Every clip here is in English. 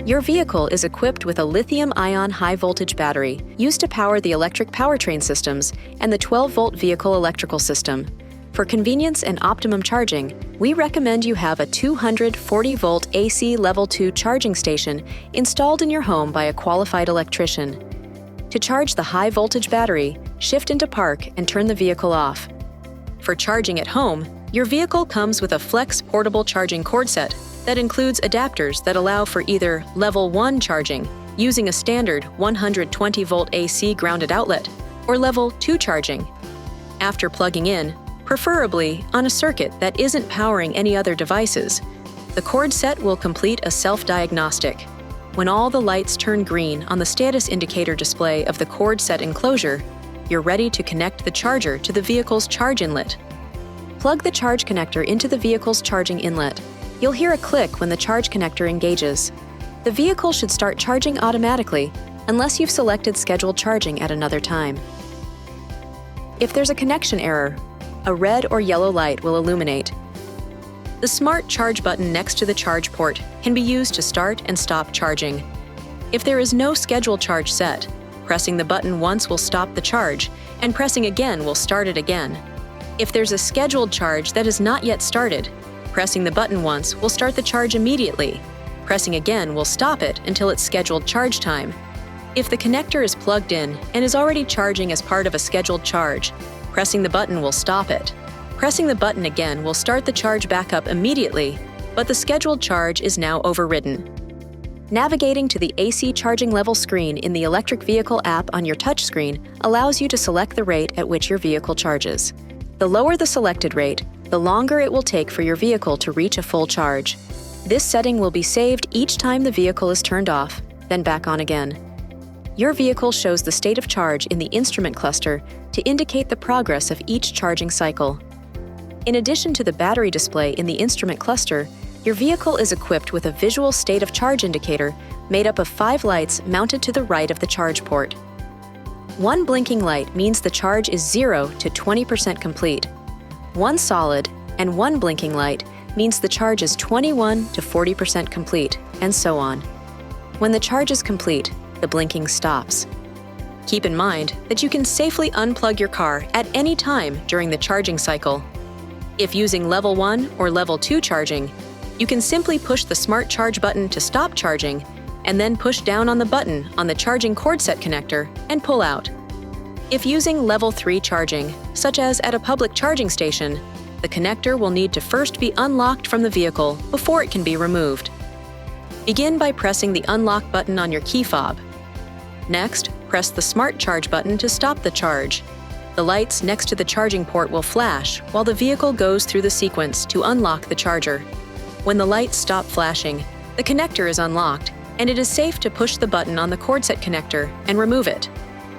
Your vehicle is equipped with a lithium-ion high-voltage battery used to power the electric powertrain systems and the 12-volt vehicle electrical system. For convenience and optimum charging, we recommend you have a 240-volt AC Level 2 charging station installed in your home by a qualified electrician. To charge the high-voltage battery, shift into park and turn the vehicle off. For charging at home, your vehicle comes with a Flex portable charging cord set that includes adapters that allow for either Level 1 charging, using a standard 120-volt AC grounded outlet, or Level 2 charging. After plugging in, preferably on a circuit that isn't powering any other devices, the cord set will complete a self-diagnostic. When all the lights turn green on the status indicator display of the cord set enclosure, you're ready to connect the charger to the vehicle's charge inlet. Plug the charge connector into the vehicle's charging inlet. You'll hear a click when the charge connector engages. The vehicle should start charging automatically unless you've selected scheduled charging at another time. If there's a connection error, a red or yellow light will illuminate. The Smart Charge button next to the charge port can be used to start and stop charging. If there is no scheduled charge set, pressing the button once will stop the charge, and pressing again will start it again. If there's a scheduled charge that is not yet started, pressing the button once will start the charge immediately. Pressing again will stop it until it's scheduled charge time. If the connector is plugged in and is already charging as part of a scheduled charge, pressing the button will stop it. Pressing the button again will start the charge back up immediately, but the scheduled charge is now overridden. Navigating to the AC charging level screen in the electric vehicle app on your touchscreen allows you to select the rate at which your vehicle charges. The lower the selected rate, the longer it will take for your vehicle to reach a full charge. This setting will be saved each time the vehicle is turned off, then back on again. Your vehicle shows the state of charge in the instrument cluster to indicate the progress of each charging cycle. In addition to the battery display in the instrument cluster, your vehicle is equipped with a visual state of charge indicator made up of 5 lights mounted to the right of the charge port. One blinking light means the charge is 0 to 20% complete. One solid and one blinking light means the charge is 21 to 40% complete, and so on. When the charge is complete, the blinking stops. Keep in mind that you can safely unplug your car at any time during the charging cycle. If using Level 1 or Level 2 charging, you can simply push the Smart Charge button to stop charging and then push down on the button on the charging cord set connector and pull out. If using Level 3 charging, such as at a public charging station, the connector will need to first be unlocked from the vehicle before it can be removed. Begin by pressing the unlock button on your key fob. Next, press the Smart Charge button to stop the charge. The lights next to the charging port will flash while the vehicle goes through the sequence to unlock the charger. When the lights stop flashing, the connector is unlocked, and it is safe to push the button on the cord set connector and remove it.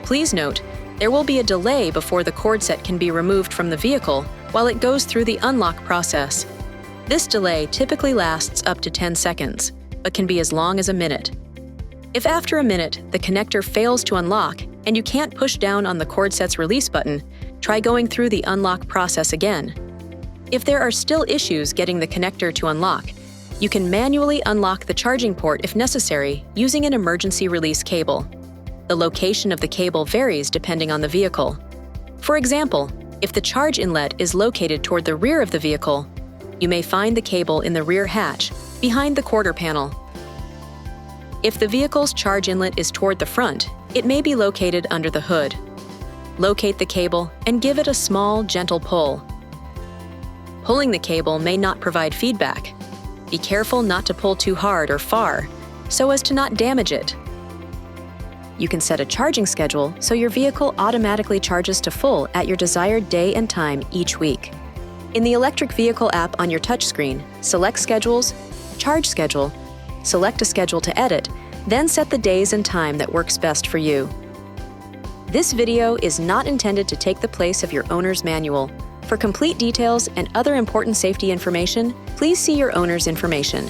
Please note, there will be a delay before the cord set can be removed from the vehicle while it goes through the unlock process. This delay typically lasts up to 10 seconds, but can be as long as a minute. If after a minute the connector fails to unlock and you can't push down on the cord set's release button, try going through the unlock process again. If there are still issues getting the connector to unlock, you can manually unlock the charging port if necessary using an emergency release cable. The location of the cable varies depending on the vehicle. For example, if the charge inlet is located toward the rear of the vehicle, you may find the cable in the rear hatch, behind the quarter panel. If the vehicle's charge inlet is toward the front, it may be located under the hood. Locate the cable and give it a small, gentle pull. Pulling the cable may not provide feedback. Be careful not to pull too hard or far, so as to not damage it. You can set a charging schedule so your vehicle automatically charges to full at your desired day and time each week. In the electric vehicle app on your touchscreen, select Schedules, Charge Schedule, select a schedule to edit, then set the days and time that works best for you. This video is not intended to take the place of your owner's manual. For complete details and other important safety information, please see your owner's information.